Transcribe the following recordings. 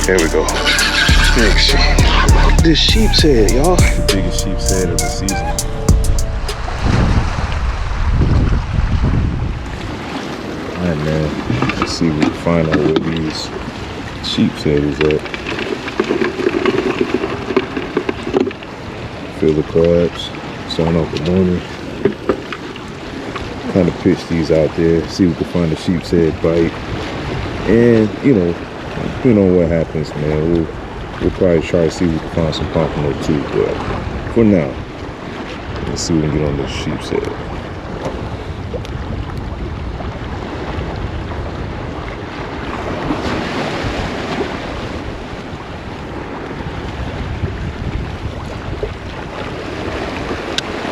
There we go. Big sheep. This sheep's head, y'all. The biggest sheep's head of the season. Alright, man. Let's see if we can find out where these sheep's head is at. Fill the crabs. Starting off the morning. Kind of pitch these out there. See if we can find a sheep's head bite. And, you know what happens, man. We'll probably try to see if we can find some pompano too, but for now, let's see if we can get on this sheep's head.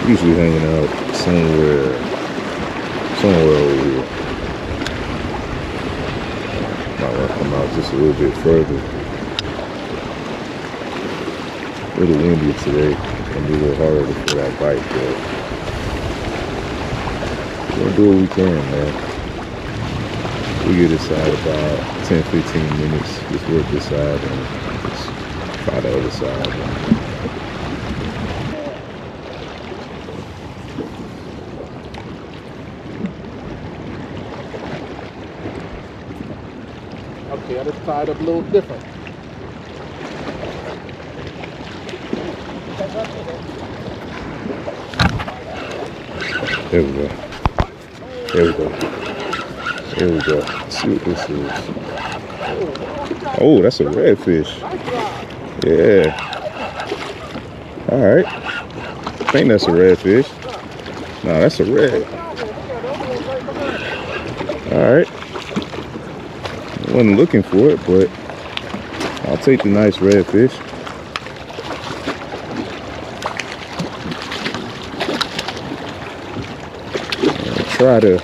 Usually hanging out somewhere over here. Might want to come out just a little bit further. A little windy today. Gonna be a little harder for that bite, but we're gonna do what we can, man. We get inside about 10-15 minutes. Just work this side and just try the other side. Okay, I just tied up a little different. There we go. There we go. There we go. Let's see what this is. Oh, that's a redfish. Yeah. Alright. I think that's a redfish. No, that's a red. Alright. Wasn't looking for it, but I'll take the nice redfish. Try to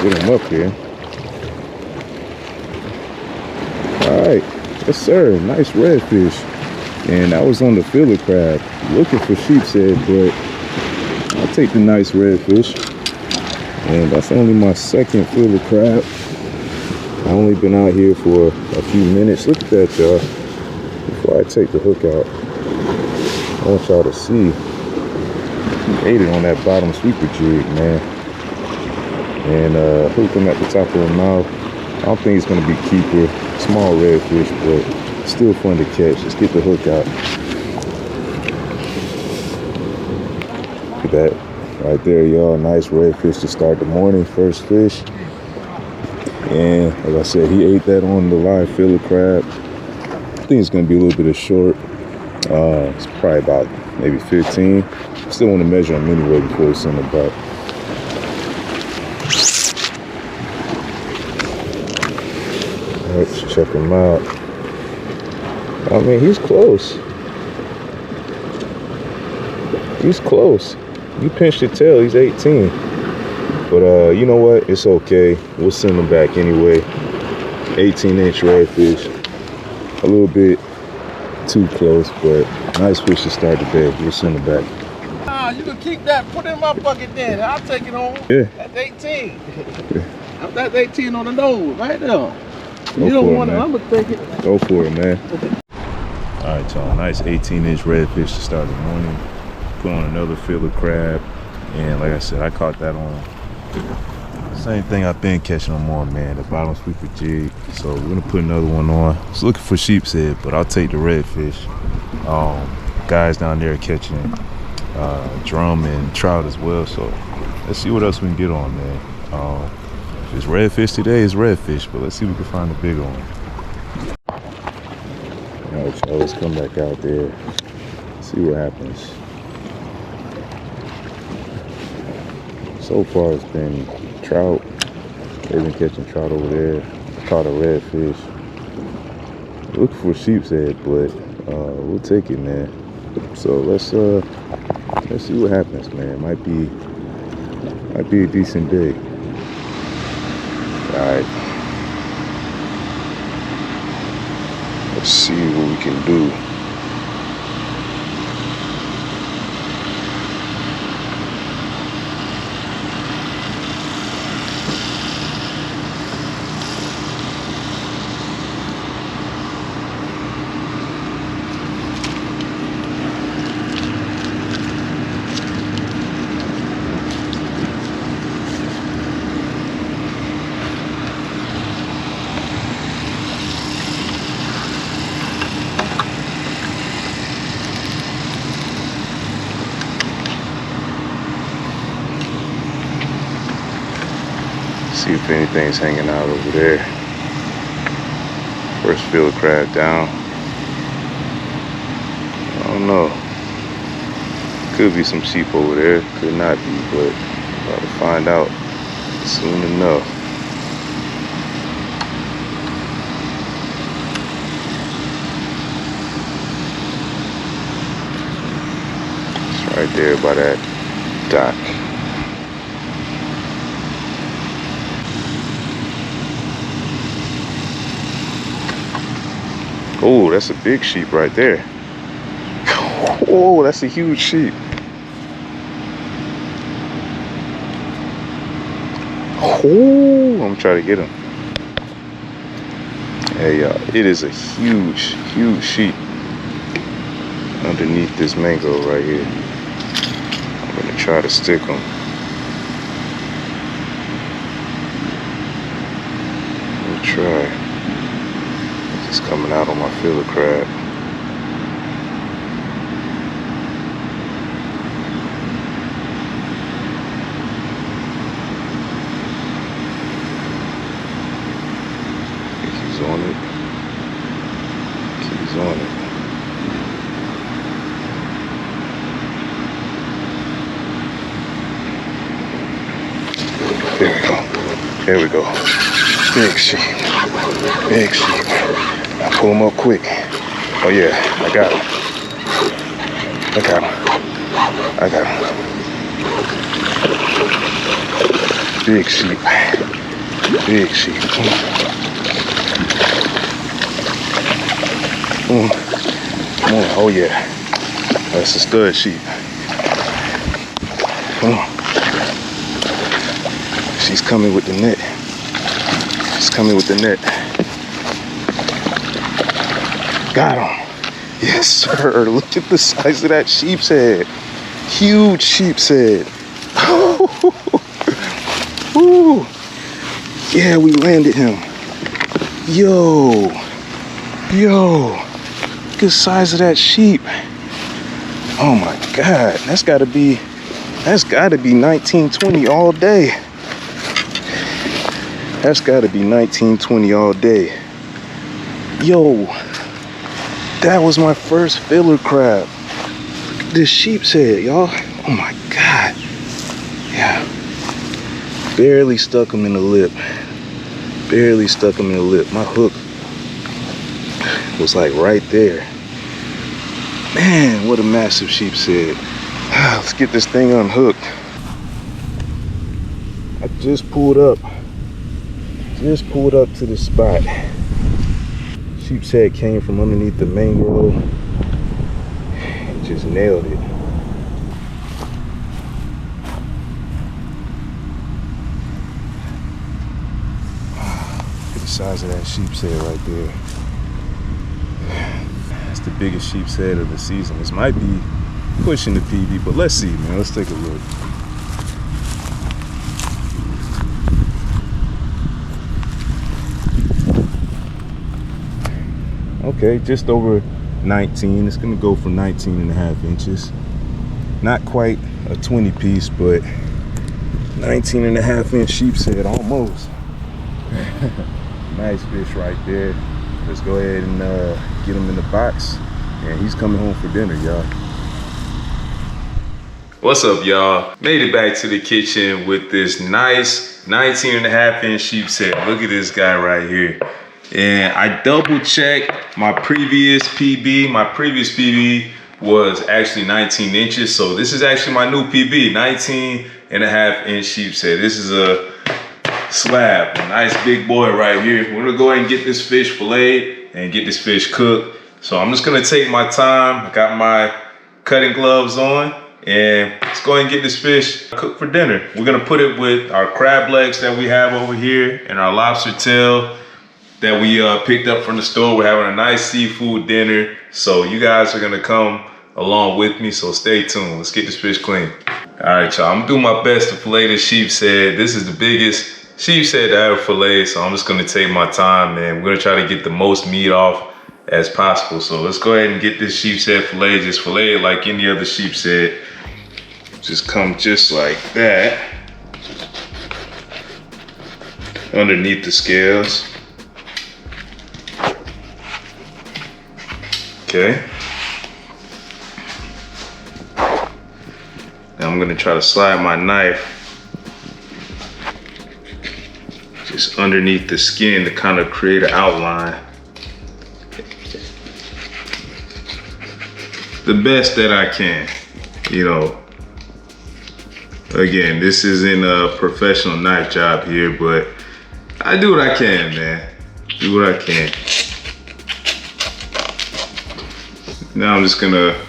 get him up here. All right, yes sir, nice redfish. And I was on the filler crab looking for sheep's head, but I'll take the nice redfish. And that's only my second filler crab. I only been out here for a few minutes. Look at that, y'all. Before I take the hook out, I want y'all to see. Ate it on that bottom sweeper jig, man. And hooked him at the top of the mouth. I don't think it's gonna be keeper. Small redfish, but still fun to catch. Let's get the hook out. Look at that right there, y'all. Nice redfish to start the morning. First fish. And like I said, he ate that on the live filler crab. I think it's gonna be a little bit of short. It's probably about maybe 15. Still want to measure him anyway before we send him back. Let's check him out. I mean, he's close. He's close. You pinched the tail, he's 18. But you know what? It's okay. We'll send him back anyway. 18-inch redfish. A little bit too close, but nice fish to start the day. We'll send him back. You can keep that, put it in my bucket then. I'll take it home. Yeah. That's 18. That's 18 on the nose, right there. Go you don't for want it, it, man. I'm gonna take it. Go for it, man. All right, y'all. Nice 18-inch redfish to start the morning. Put on another filler crab. And like I said, I caught that on same thing I've been catching them on, man. The bottom sweeper jig. So we're gonna put another one on. I was looking for sheep's head, but I'll take the redfish. Guys down there catching drum and trout as well, so let's see what else we can get on, man. If it's redfish today, it's redfish, but let's see if we can find a bigger one. All right, y'all, let's come back out there, see what happens. So far it's been trout. They've been catching trout over there. I caught a redfish. Looking for sheep's head, but we'll take it, man. So let's see what happens, man. Might be a decent day. All right. Let's see what we can do. See if anything's hanging out over there. First field crab down. I don't know. Could be some sheep over there. Could not be, but about to find out soon enough. It's right there by that dock. Oh, that's a big sheep right there. Oh, that's a huge sheep. Oh, I'm trying to get him. Hey, y'all, it is a huge, huge sheep underneath this mango right here. I'm gonna try to stick him. Let me try. It's coming out on my filler crab. He's on it. He's on it. There we go. There we go. Big sheep. Big sheep. I pull him up quick. Oh yeah, I got him. I got him. I got him. Big sheep. Big sheep. Come on. Oh yeah. That's a stud sheep. Come on. She's coming with the net. She's coming with the net. Got him. Yes, sir. Look at the size of that sheep's head. Huge sheep's head. Ooh. Yeah, we landed him. Yo. Yo. Look at the size of that sheep. Oh my God. That's gotta be 1920 all day. That's gotta be 1920 all day. Yo. That was my first filler crab. Look at this sheep's head, y'all. Oh my God. Yeah. Barely stuck him in the lip. Barely stuck him in the lip. My hook was like right there. Man, what a massive sheep's head. Let's get this thing unhooked. I just pulled up to the spot. Sheep's head came from underneath the mangrove and just nailed it. Look at the size of that sheep's head right there. That's the biggest sheep's head of the season. This might be pushing the PB, but let's see, man. Let's take a look. Okay, just over 19. It's gonna go for 19.5 inches. Not quite a 20 piece, but 19.5 inch sheep's head almost. Nice fish right there. Let's go ahead and get him in the box. And he's coming home for dinner, y'all. What's up, y'all? Made it back to the kitchen with this nice 19.5 inch sheep's head. Look at this guy right here. And I double checked my previous PB. My previous PB was actually 19 inches. So this is actually my new PB, 19.5 inch sheep's head. This is a slab, a nice big boy right here. We're gonna go ahead and get this fish filleted and get this fish cooked. So I'm just gonna take my time. I got my cutting gloves on and let's go ahead and get this fish cooked for dinner. We're gonna put it with our crab legs that we have over here and our lobster tail that we picked up from the store. We're having a nice seafood dinner. So you guys are gonna come along with me, so stay tuned. Let's get this fish clean. All right, y'all, I'm gonna do my best to fillet this sheep's head. This is the biggest sheep's head I ever filleted, so I'm just gonna take my time, man. We're gonna try to get the most meat off as possible. So let's go ahead and get this sheep's head filleted. Just fillet it like any other sheep's head. Just come just like that. underneath the scales. Okay. Now I'm gonna try to slide my knife just underneath the skin to kind of create an outline. The best that I can, you know. Again, this isn't a professional knife job here, but I do what I can, man. Do what I can. Now I'm just gonna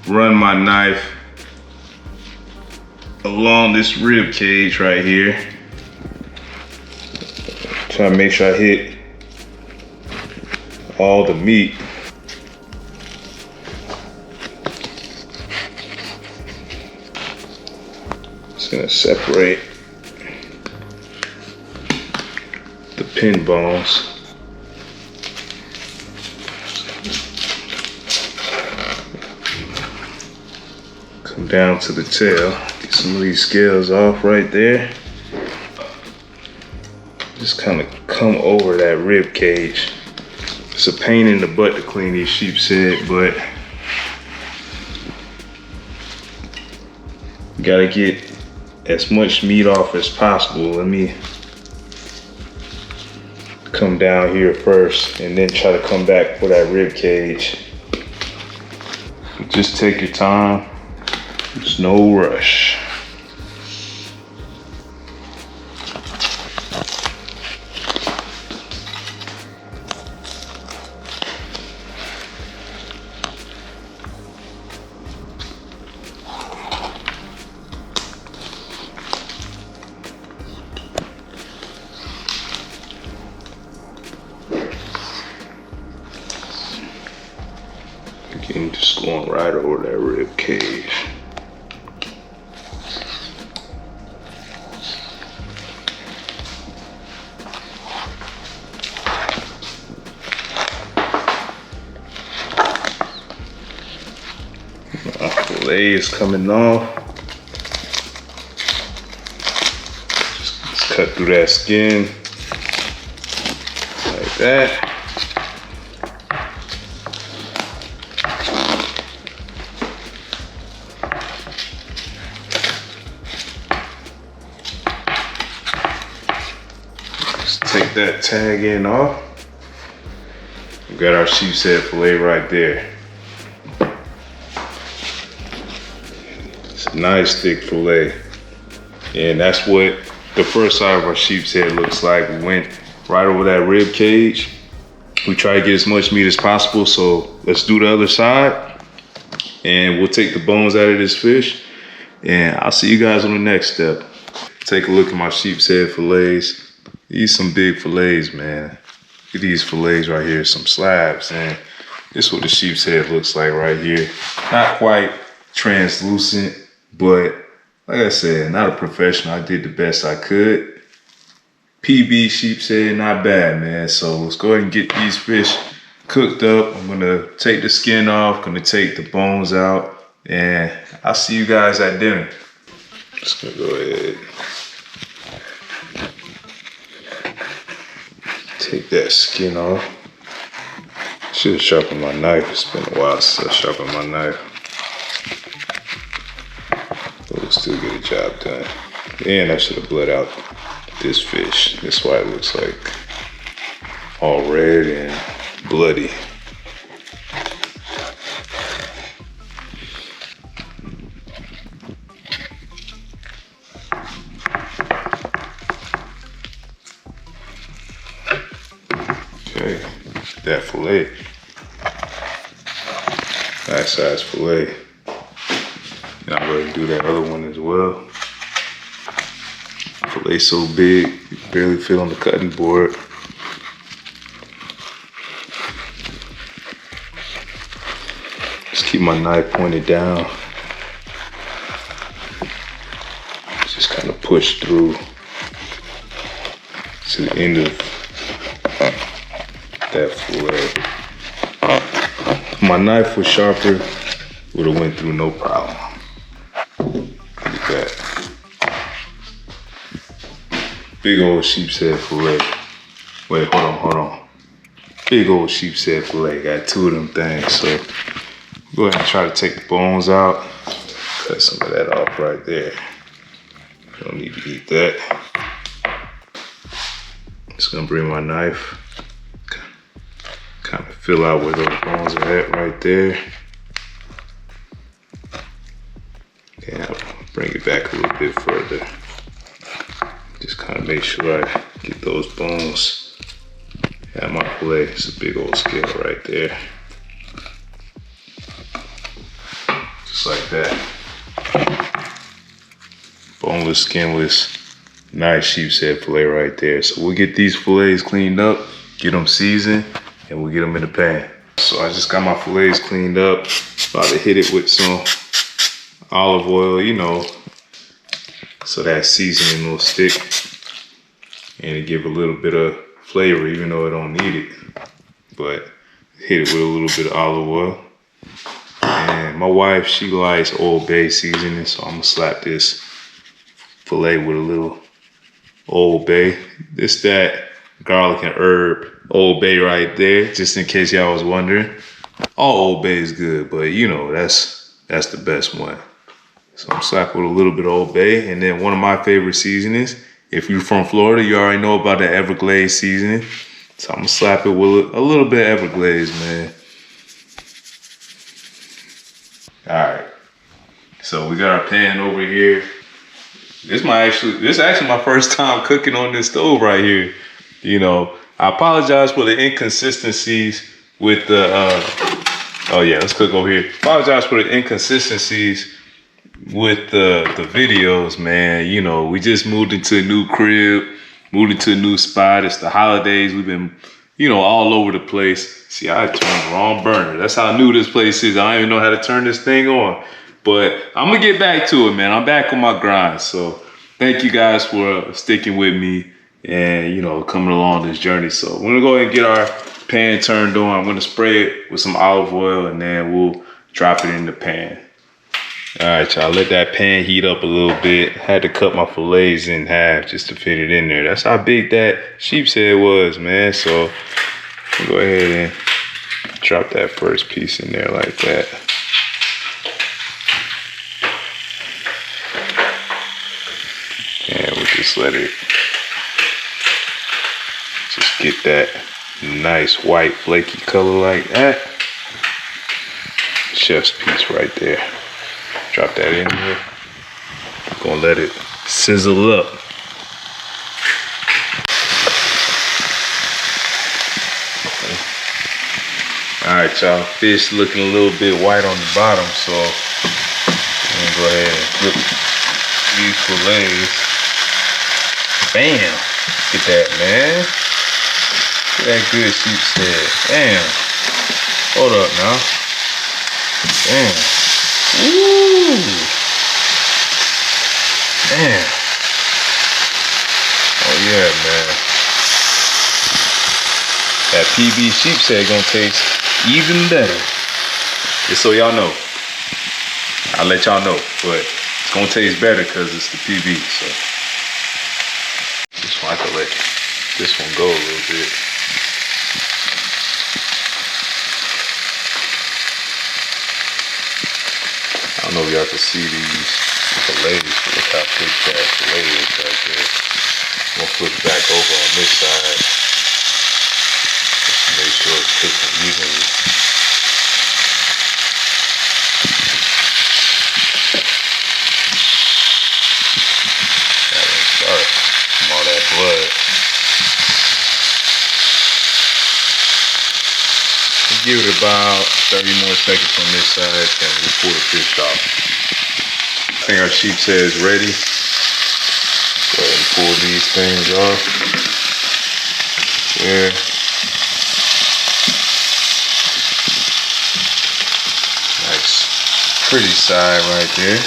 run my knife along this rib cage right here. Try to make sure I hit all the meat. Just gonna separate the pin bones. Come down to the tail. Get some of these scales off right there. Just kind of come over that rib cage. It's a pain in the butt to clean these sheep's head, but you gotta get as much meat off as possible. Let me come down here first and then try to come back for that rib cage. Just take your time. There's no rush. Again, just going right over that rib cage. My fillet is coming off. Just cut through that skin like that. Take that tag end off. We got our sheepshead fillet right there. It's a nice thick fillet. And that's what the first side of our sheepshead looks like. We went right over that rib cage. We try to get as much meat as possible, so let's do the other side. And we'll take the bones out of this fish. And I'll see you guys on the next step. Take a look at my sheepshead fillets. These some big fillets, man. Look at these fillets right here, some slabs, and this is what the sheep's head looks like right here. Not quite translucent, but like I said, not a professional. I did the best I could. PB sheep's head, not bad, man. So let's go ahead and get these fish cooked up. I'm gonna take the skin off, gonna take the bones out, and I'll see you guys at dinner. Just gonna go ahead. Take that skin off. Should have sharpened my knife. It's been a while since I sharpened my knife. But we'll still get a job done. And I should have bled out this fish. That's why it looks like all red and bloody. Okay, that fillet, nice size fillet. Now I'm going to do that other one as well. Fillet so big, you can barely fit on the cutting board. Just keep my knife pointed down. Just kind of push through to the end of that fillet. If my knife was sharper, would have went through no problem. Look at that. Big old sheepshead fillet. Wait, hold on. Big old sheepshead fillet. Got 2 of them things. So go ahead and try to take the bones out. Cut some of that off right there. Don't need to eat that. Just gonna bring my knife. Kind of fill out where those bones are at right there. And I'll bring it back a little bit further. Just kind of make sure I get those bones at my fillet. It's a big old scale right there. Just like that. Boneless, skinless, nice sheepshead fillet right there. So we'll get these fillets cleaned up, get them seasoned, and we'll get them in the pan. So I just got my fillets cleaned up. About to hit it with some olive oil, you know, so that seasoning will stick and it give a little bit of flavor, even though it don't need it. But hit it with a little bit of olive oil. And my wife, she likes Old Bay seasoning, so I'm gonna slap this fillet with a little Old Bay. It's that garlic and herb Old Bay right there, just in case y'all was wondering. All Old Bay is good, but you know, that's the best one. So I'm slapping with a little bit of Old Bay, and then one of my favorite seasonings. If you're from Florida, you already know about the Everglades seasoning. So I'm gonna slap it with a little bit of Everglades, man. All right. So we got our pan over here. This is actually my first time cooking on this stove right here. You know, I apologize for the inconsistencies with the. Oh yeah, let's cook over here. Apologize for the inconsistencies with the videos, man. You know, we just moved into a new crib, moved into a new spot. It's the holidays. We've been, you know, all over the place. See, I turned the wrong burner. That's how new this place is. I don't even know how to turn this thing on. But I'm gonna get back to it, man. I'm back on my grind. So thank you guys for sticking with me and, you know, coming along this journey. So we're gonna go ahead and get our pan turned on. I'm gonna spray it with some olive oil and then we'll drop it in the pan. All right, y'all, let that pan heat up a little bit. Had to cut my fillets in half just to fit it in there. That's how big that sheepshead was, man. So we'll go ahead and drop that first piece in there like that. And we'll just let it just get that nice white flaky color like that. Chef's piece right there. Drop that in here. Gonna let it sizzle up. All right, y'all. Fish looking a little bit white on the bottom, so I'm gonna go ahead and flip these fillets. Bam! Get that, man. Get that good sheepshead. Damn. Hold up now. Damn. Ooh. Damn. Oh yeah, man. That PB sheepshead gonna taste even better. Just so y'all know. I'll let y'all know, but it's gonna taste better because it's the PB, so. This one, I can let this one go a little bit. I don't know if y'all can see these fillets, but look how thick that fillet is right there. I'm gonna flip it back over on this side. Just to make sure it's cooking evenly. That one start from all that blood. Give it about 30 more seconds on this side and we'll pull the fish off. I think our sheepshead is ready. Go ahead and pull these things off. There. Nice, pretty side right there.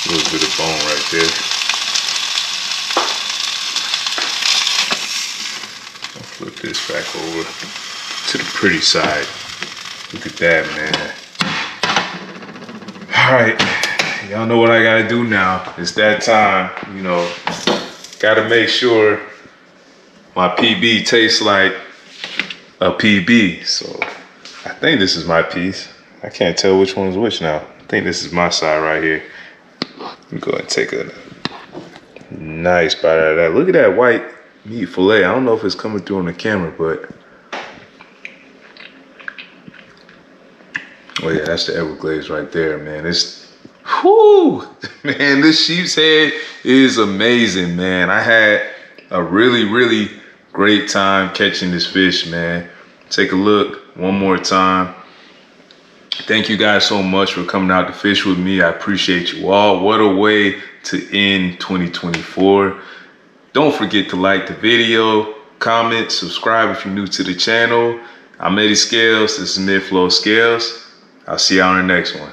A little bit of bone right there. Flip this back over to the pretty side. Look at that, man. All right, y'all know what I gotta do now. It's that time, you know. Gotta make sure my PB tastes like a PB. So I think this is my piece. I can't tell which one's which now. I think this is my side right here. Let me go ahead and take a nice bite out of that. Look at that white meat fillet. I don't know if it's coming through on the camera, but oh yeah, that's the Everglades right there, man. It's, whoo, man, this sheep's head is amazing, man. I had a really, really great time catching this fish, man. Take a look one more time. Thank you guys so much for coming out to fish with me. I appreciate you all. What a way to end 2024. Don't forget to like the video, comment, subscribe if you're new to the channel. I'm Eddy Scalez. This is Midflow Scalez. I'll see y'all on the next one.